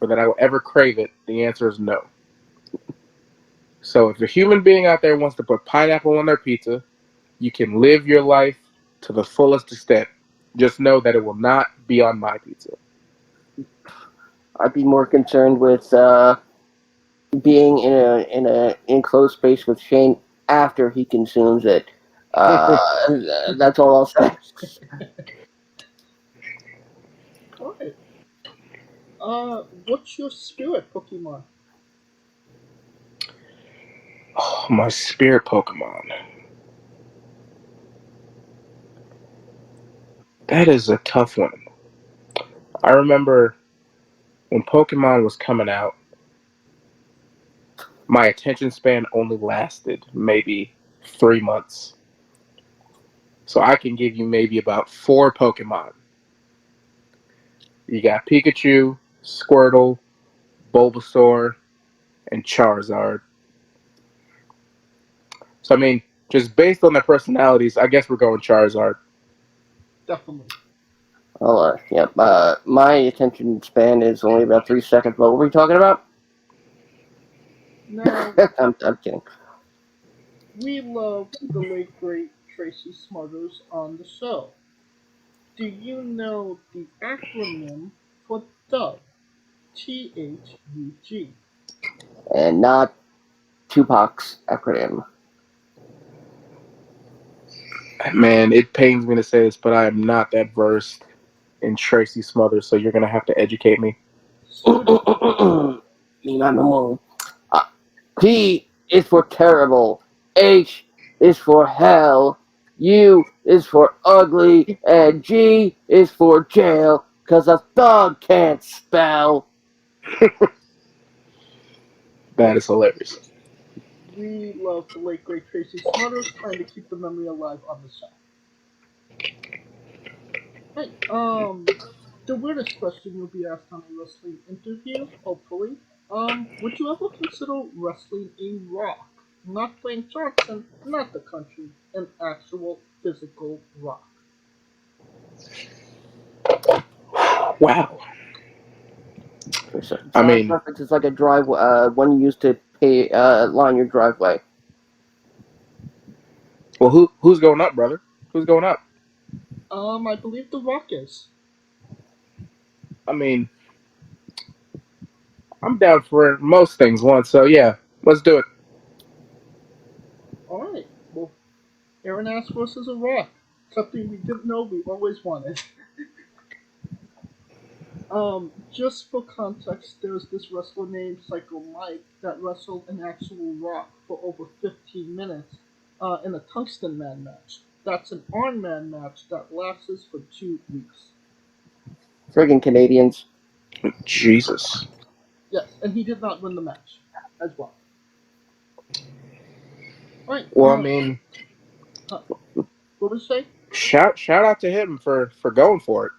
or that I would ever crave it, the answer is no. So if a human being out there wants to put pineapple on their pizza, you can live your life to the fullest extent. Just know that it will not be on my pizza. I'd be more concerned with being in a enclosed space with Shane after he consumes it. That's all I'll say. Alright. What's your spirit Pokemon? Oh, my spirit Pokemon. That is a tough one. I remember when Pokemon was coming out, my attention span only lasted maybe 3 months. So I can give you maybe about 4 Pokemon. You got Pikachu, Squirtle, Bulbasaur, and Charizard. So, I mean, just based on their personalities, I guess we're going Charizard. Definitely. Well, yeah, my attention span is only about 3 seconds. What were we talking about? Now, I'm kidding. we love the late great Tracy Smothers on the show. Do you know the acronym for THUG? THUG. And not Tupac's acronym. Man, it pains me to say this, but I am not that versed in Tracy Smothers, so you're going to have to educate me. T is for terrible. H is for hell. U is for ugly. And G is for jail, 'cause a thug can't spell. That is hilarious. We love the late great Tracy Smothers, trying to keep the memory alive on the show. Right. The weirdest question you'll be asked on a wrestling interview, hopefully. Would you ever consider wrestling a rock? Not Dwayne Johnson, not the country, an actual physical rock. Wow. So, I mean, preference is like a drive, one you use to pay line your driveway. well, who's going up, brother? Who's going up? I believe The Rock is. I mean, I'm down for most things once, so yeah, let's do it. Alright, well, Eran Ashe versus a rock. Something we didn't know we always wanted. Just for context, there's this wrestler named Psycho Mike that wrestled an actual rock for over 15 minutes in a Tungsten Man match. That's an Arn Man match that lasts for 2 weeks. Friggin' Canadians. Jesus. Yes, and he did not win the match as well. Alright, Well, I mean, what was say? shout out to him for going for it.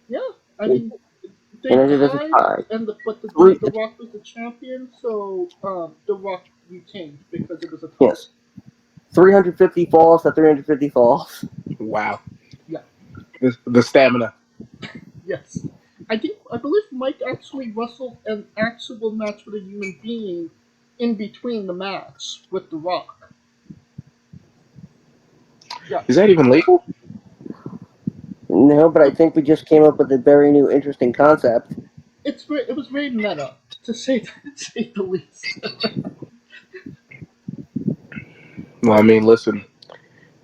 Yeah, I mean, they And it is a tied, tie. but the Rock was the champion, so the Rock retained because it was a tie. Yes. 350 falls to 350 falls. Wow. Yeah. The stamina. Yes. I believe Mike actually wrestled an actual match with a human being in between the match with The Rock. Yeah. Is that even legal? No, but I think we just came up with a very new, interesting concept. It was very meta, to say the least. Well, I mean, listen,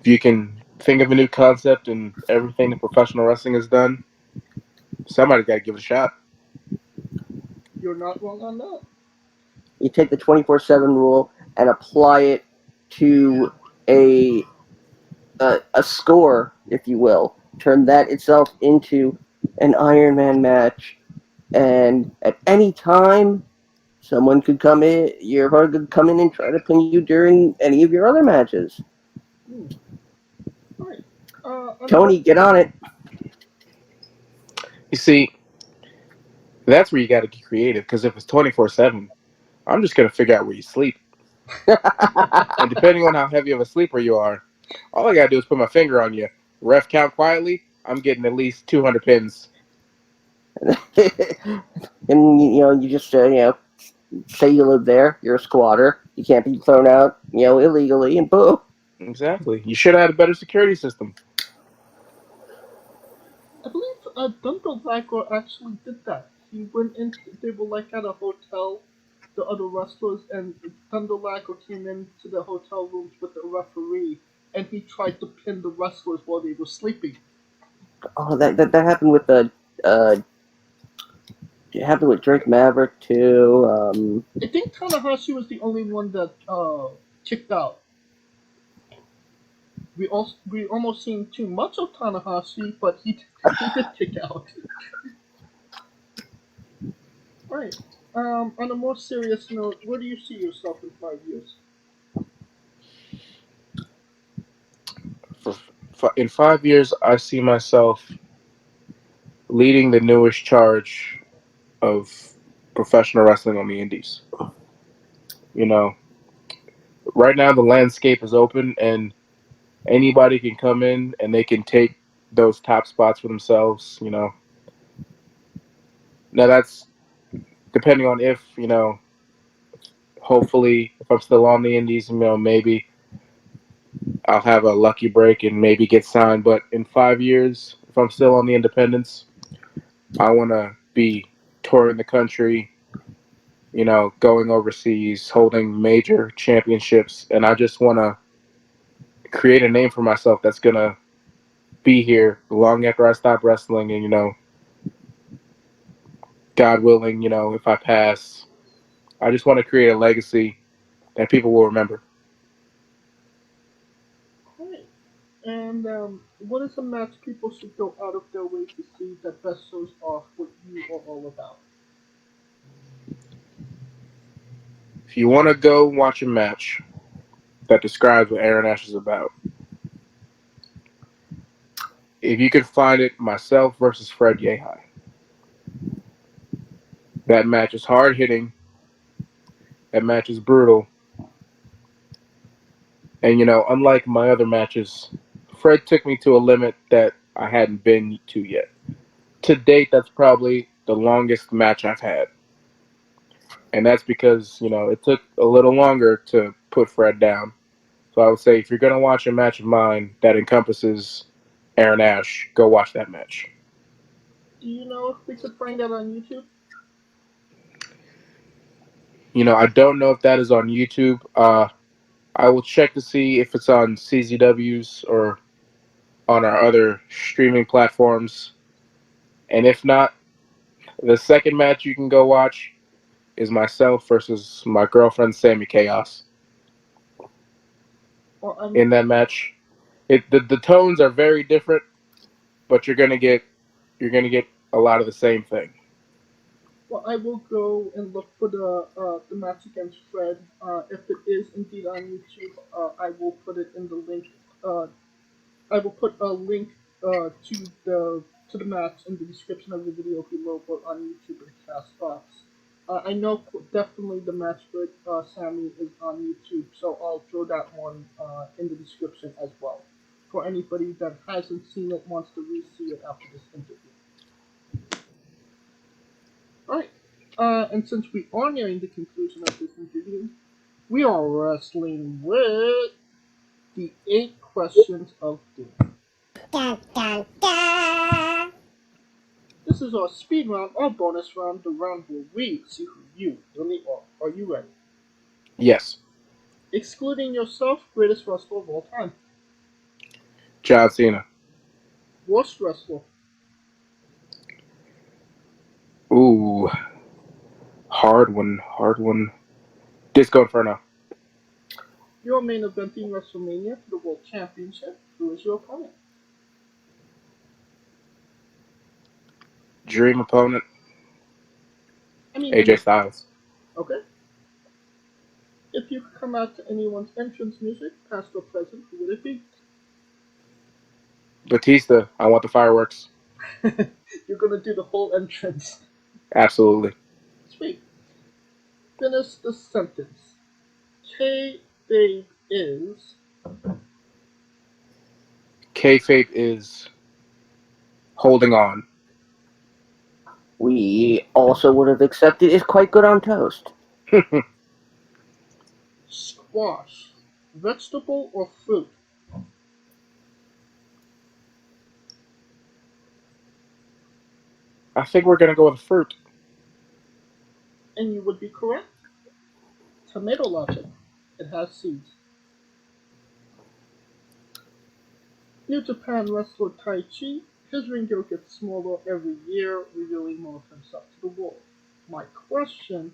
if you can think of a new concept and everything that professional wrestling has done, somebody's got to give it a shot. You're not wrong on that. You take the 24/7 rule and apply it to a score, if you will. Turn that itself into an Iron Man match, and at any time, someone could come in. Your opponent could come in and try to pin you during any of your other matches. All right. Tony, get on it. You see, that's where you got to get creative, because if it's 24/7, I'm just going to figure out where you sleep. And depending on how heavy of a sleeper you are, all I got to do is put my finger on you. Ref count quietly, I'm getting at least 200 pins. And you just say you live there, you're a squatter, you can't be thrown out illegally, and boom. Exactly. You should have had a better security system. I believe Dundo Lacor actually did that. He went in. They were like at a hotel, the other wrestlers, and Dundo Lacor came into the hotel rooms with the referee, and he tried to pin the wrestlers while they were sleeping. Oh, that happened with it happened with Drake Maverick too. I think Tanahashi was the only one that kicked out. We almost seen too much of Tanahashi, but he did kick out. Alright. On a more serious note, where do you see yourself in 5 years? In 5 years, I see myself leading the newest charge of professional wrestling on the indies. Right now the landscape is open and anybody can come in and they can take those top spots for themselves. Now that's depending on if, hopefully if I'm still on the indies, maybe I'll have a lucky break and maybe get signed. But in 5 years, if I'm still on the independents, I want to be touring the country, going overseas, holding major championships. And I just want to create a name for myself that's going to be here long after I stop wrestling. And, God willing, if I pass, I just want to create a legacy that people will remember. Alright. And what is a match people should go out of their way to see that best shows off what you are all about? if you want to go watch a match that describes what Eran Ashe is about, if you can find it, myself versus Fred Yehai. That match is hard hitting. That match is brutal. And, unlike my other matches, Fred took me to a limit that I hadn't been to yet. To date, that's probably the longest match I've had. And that's because, it took a little longer to put Fred down. So I would say if you're going to watch a match of mine that encompasses Eran Ashe, go watch that match. Do you know if we could find that on YouTube? I don't know if that is on YouTube. I will check to see if it's on CZW's or on our other streaming platforms. And if not, the second match you can go watch is myself versus my girlfriend, Sammi Chaos. Well, in that match, the tones are very different, but you're gonna get a lot of the same thing. Well, I will go and look for the match against Fred. If it is indeed on YouTube, I will put it in the link. I will put a link to the match in the description of the video below, both on YouTube and Castbox. I know definitely the match with Sammi is on YouTube, so I'll throw that one in the description as well for anybody that hasn't seen it, wants to re-see it after this interview. Alright, and since we are nearing the conclusion of this interview, we are wrestling with the 8 questions of doom. Dun, dun, dun. This is our speed round, our bonus round, the round where we see who you really are. Are you ready? Yes. Excluding yourself, greatest wrestler of all time. John Cena. Worst wrestler. Ooh. Hard one. Disco Inferno. You're main eventing WrestleMania for the World Championship. Who is your opponent? Dream opponent. I mean, AJ Styles. Okay. If you could come out to anyone's entrance music, past or present, who would it be? Batista. I want the fireworks. You're gonna do the whole entrance. Absolutely. Sweet. Finish the sentence. Kayfabe is. Kayfabe is holding on. We also would have accepted is quite good on toast. Squash. Vegetable or fruit? I think we're going to go with fruit. And you would be correct. Tomato logic. It has seeds. New Japan wrestler Tai Chi. His ring gear gets smaller every year, revealing more of himself to the world. My question,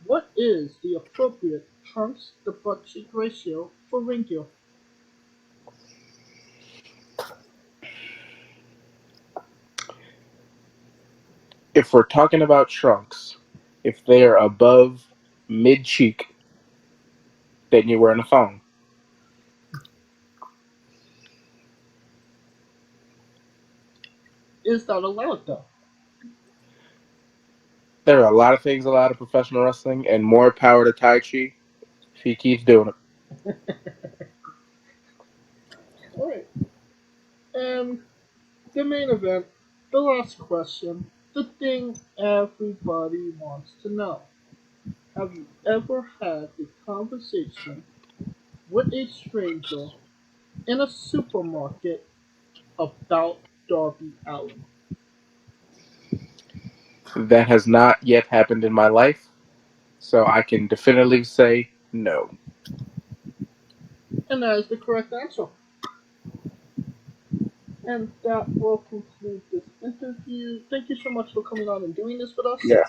what is the appropriate trunks to butt cheek ratio for ring gear? If we're talking about trunks, if they are above mid-cheek, then you're wearing a thong. Is that allowed though? There are a lot of things allowed in professional wrestling, and more power to Tai Chi if he keeps doing it. Alright. And the main event, the last question, the thing everybody wants to know. Have you ever had a conversation with a stranger in a supermarket about Darby Allin? That has not yet happened in my life, so I can definitively say no. And that is the correct answer. And that will conclude this interview. Thank you so much for coming on and doing this with us. Yeah.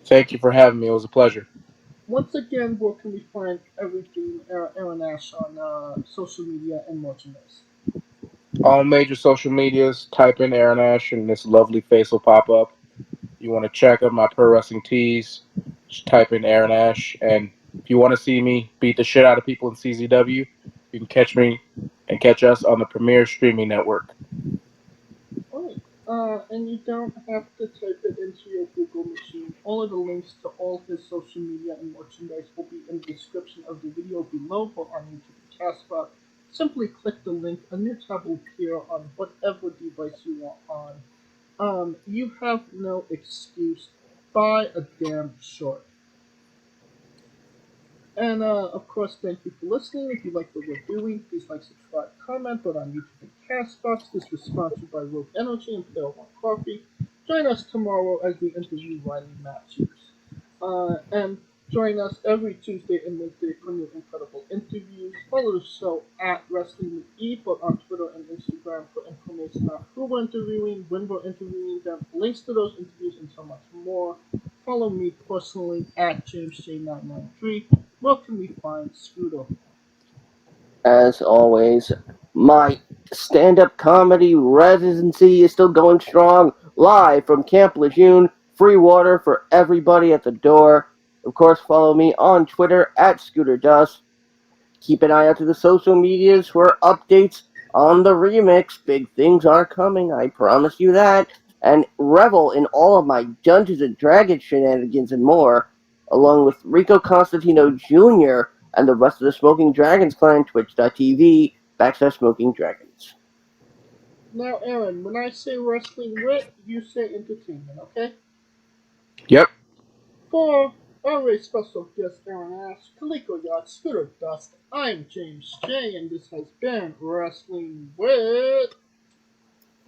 Thank you for having me. It was a pleasure. Once again, where can we find everything Eran Ashe on social media and merchandise? All major social medias, type in Eran Ashe and this lovely face will pop up. You want to check out my pro wrestling tees, Just type in Eran Ashe, and if you want to see me beat the shit out of people in CZW, you can catch me and catch us on the premier streaming network. Alright. And you don't have to type it into your Google machine. All of the links to all his social media and merchandise will be in the description of the video below or on YouTube and Castbox. Simply click the link. A new tab will appear on whatever device you are on. You have no excuse. Buy a damn short. And of course, thank you for listening. If you like what we're doing, please like, subscribe, comment. But on YouTube and Castbox, this was sponsored by Rogue Energy and Pale One Coffee. Join us tomorrow as we interview Riley Matthews. And join us every Tuesday and Wednesday for new incredible interviews. Follow the show at Wrestling with E, but on Twitter and Instagram for information on who we're interviewing, when we're interviewing them, links to those interviews, and so much more. Follow me personally at JamesJ993. Where can we find Scooter? As always, my stand-up comedy residency is still going strong. Live from Camp Lejeune. Free water for everybody at the door. Of course, follow me on Twitter at ScooterDust. Keep an eye out to the social medias for updates on the remix. Big things are coming, I promise you that. And revel in all of my Dungeons & Dragons shenanigans and more, along with Rico Constantino Jr. and the rest of the Smoking Dragons clan, twitch.tv/Smoking Dragons. Now, Aaron, when I say wrestling wit, you say entertainment, okay? Yep. For our very special guest, Eran Ashe, Kaliko Yacht, Scooter Dust, I'm James J, and this has been Wrestling with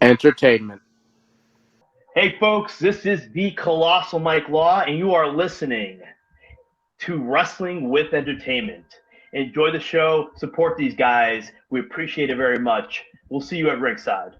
Entertainment. Hey folks, this is the Colossal Mike Law, and you are listening to Wrestling with Entertainment. Enjoy the show, support these guys. We appreciate it very much. We'll see you at ringside.